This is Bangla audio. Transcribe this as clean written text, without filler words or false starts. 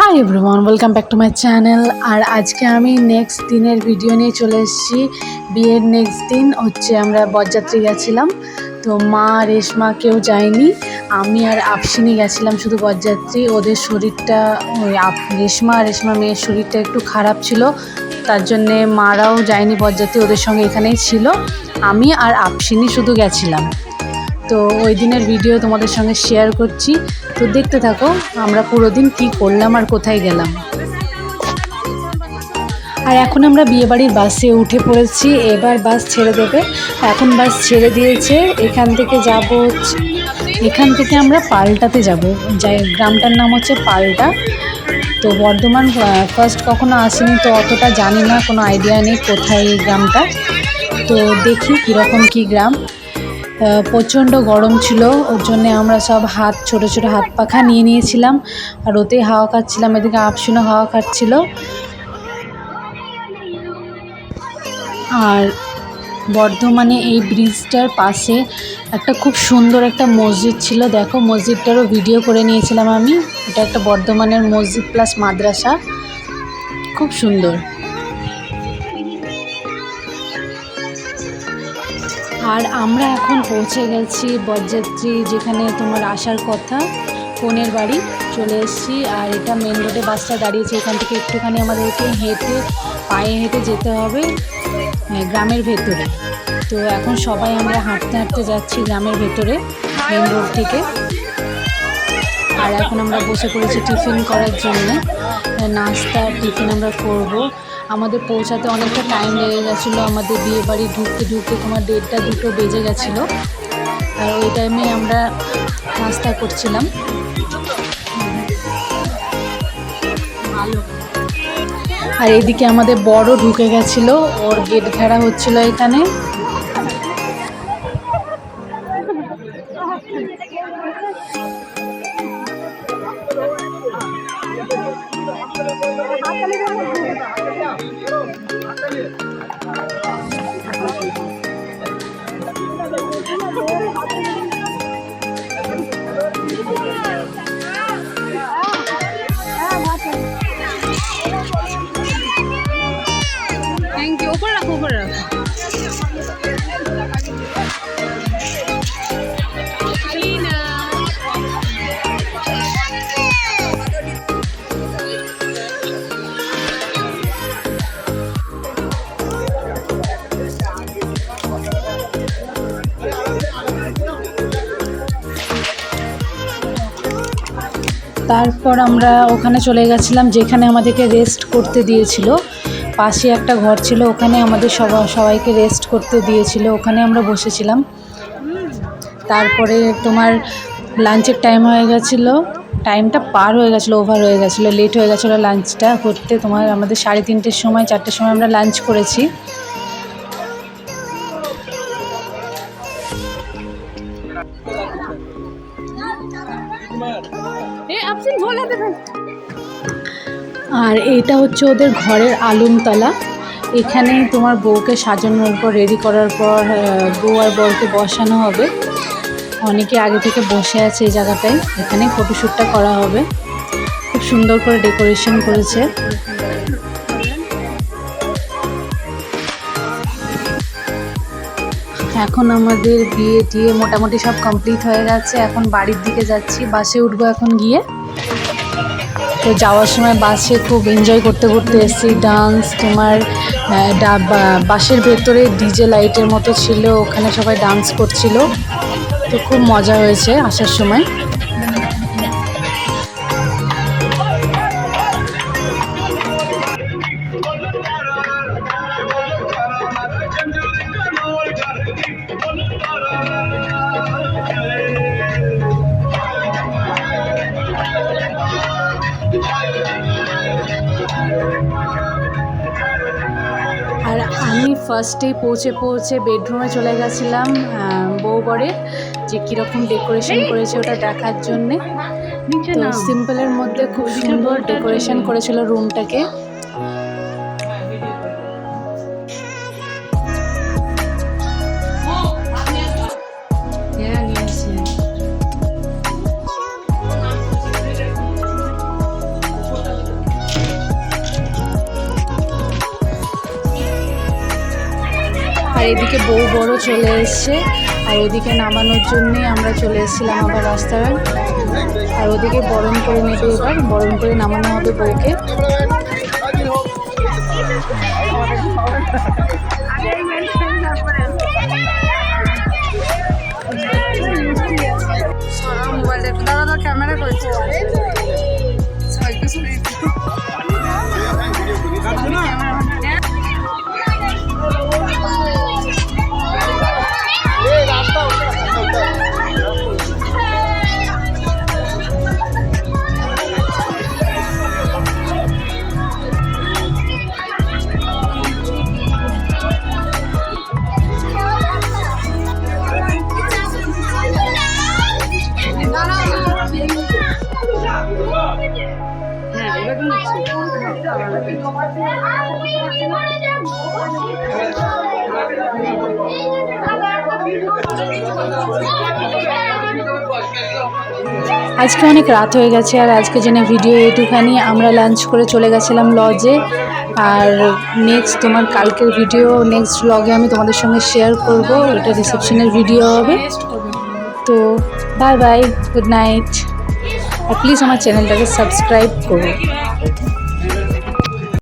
High everyone, welcome back to my channel. আর আজকে আমি নেক্সট দিনের ভিডিও নিয়ে চলে এসেছি। বিয়ের নেক্সট দিন হচ্ছে আমরা বরযাত্রী গেছিলাম। তো মা রেশমা কেউ যায়নি, আমি আর আফসিনি গেছিলাম শুধু বরযাত্রী। ওদের শরীরটা রেশমা মেয়ের শরীরটা একটু খারাপ ছিল, তার জন্যে মারাও যায়নি বরযাত্রী, ওদের সঙ্গে এখানেই ছিল। আমি আর আফসিনি শুধু গেছিলাম। তো ওই দিনের ভিডিও তোমাদের সঙ্গে শেয়ার করছি, তো দেখতে থাকো আমরা পুরো দিন কী করলাম আর কোথায় গেলাম। আর এখন আমরা বিয়েবাড়ির বাসে উঠে পড়েছি, এবার বাস ছেড়ে দেবে। এখন বাস ছেড়ে দিয়েছে, এখান থেকে আমরা পাল্টাতে যাব। গ্রামটার নাম হচ্ছে পাল্টা। তো বর্ধমান ফার্স্ট কখনো আসিনি, তো অতটা জানি না, কোনো আইডিয়া নেই কোথায় এই গ্রামটা। তো দেখি কীরকম কী গ্রাম। প্রচণ্ড গরম ছিল, ওর জন্যে আমরা সব ছোটো ছোটো হাত পাখা নিয়ে নিয়েছিলাম, আর ওতেই হাওয়া খাচ্ছিলাম। এদিকে আফসিনও হাওয়া খাচ্ছিল। আর বর্ধমানে এই ব্রিজটার পাশে একটা খুব সুন্দর একটা মসজিদ ছিল, দেখো মসজিদটারও ভিডিও করে নিয়েছিলাম আমি। এটা একটা বর্ধমানের মসজিদ প্লাস মাদ্রাসা, খুব সুন্দর। আর আমরা এখন পৌঁছে গেছি বরযাত্রী যেখানে তোমার আসার কথা, বোনের বাড়ি চলে এসেছি। আর এটা মেন রোডে বাসটা দাঁড়িয়েছে, এখান থেকে একটুখানি আমাদেরকে পায়ে হেঁটে যেতে হবে গ্রামের ভেতরে। তো এখন সবাই আমরা হাঁটতে হাঁটতে যাচ্ছি গ্রামের ভেতরে মেন রোড থেকে। আর এখন আমরা বসে পড়েছি টিফিন করার জন্য, নাস্তা টিফিন আমরা করব। আমাদের পৌঁছাতে অনেকটা টাইম লেগে গেছিলো, আমাদের বিয়ে বাড়ি ঢুকতে তোমার 1:30-2 বেজে গেছিলো। আর ওই টাইমে আমরা নাস্তা করছিলাম। আর এদিকে আমাদের বড় ঢুকে গেছিলো, ওর গেট ঘেরা হচ্ছিল এখানে। থ্যাংক ইউ, উপরে রাখো। তারপর আমরা ওখানে চলে গেছিলাম যেখানে আমাদেরকে রেস্ট করতে দিয়েছিল। পাশে একটা ঘর ছিল, ওখানে আমাদের সবাইকে রেস্ট করতে দিয়েছিল, ওখানে আমরা বসেছিলাম। তারপরে তোমার লাঞ্চের টাইম হয়ে গেছিলো, টাইমটা পার হয়ে গেছিলো, ওভার হয়ে গেছিলো, লেট হয়ে গেছিলো লাঞ্চটা করতে। তোমার আমাদের 3:30-4টার সময় আমরা লাঞ্চ করেছি। আর এইটা হচ্ছে ওদের ঘরের আলুমতলা। এখানে তোমার বউকে সাজানোর পর, রেডি করার পর বউ আর বরকে বসানো হবে। অনেকে আগে থেকে বসে আছে এই জায়গাটায়, এখানে ফটোশ্যুটটা করা হবে। খুব সুন্দর করে ডেকোরেশন করেছে। এখন আমাদের বিয়ে মোটামুটি সব কমপ্লিট হয়ে গেছে, এখন বাড়ির দিকে যাচ্ছি, বাসে উঠবো এখন গিয়ে। তো যাওয়ার সময় বাসে খুব এনজয় করতে এসেছি, ডান্স তোমার বাসের ভেতরে ডিজে লাইটের মতো ছিল, ওখানে সবাই ডান্স করছিল। তো খুব মজা হয়েছে আসার সময়। আর আমি ফার্স্টেই পৌঁছে বেডরুমে চলে গেছিলাম বউ বরের, যে কীরকম ডেকোরেশন করেছে ওটা দেখার জন্যে। তো সিম্পলের মধ্যে খুব সুন্দর ডেকোরেশন করেছিল রুমটাকে। আর এদিকে বউ বড় চলে এসছে, আর ওদিকে নামানোর জন্যে আমরা চলে এসেছিলাম আবার রাস্তায়। আর ওদিকে বরণ করে নেবে, এবার বরণ করে নামানো হবে বউকে। দাদা ক্যামেরা করছে। আজকে অনেক রাত হয়ে গেছে, আর আজকে জন্য ভিডিও এইটুখানি। আমরা লাঞ্চ করে চলে গেছিলাম লজে, আর নেক্সট তোমার কালকের ভিডিও নেক্সট ব্লগে আমি তোমাদের সঙ্গে শেয়ার করব। এটা রিসেপশনের ভিডিও হবে। তো বাই বাই, গুড নাইট। আর প্লিজ আমার চ্যানেলটাকে সাবস্ক্রাইব করো।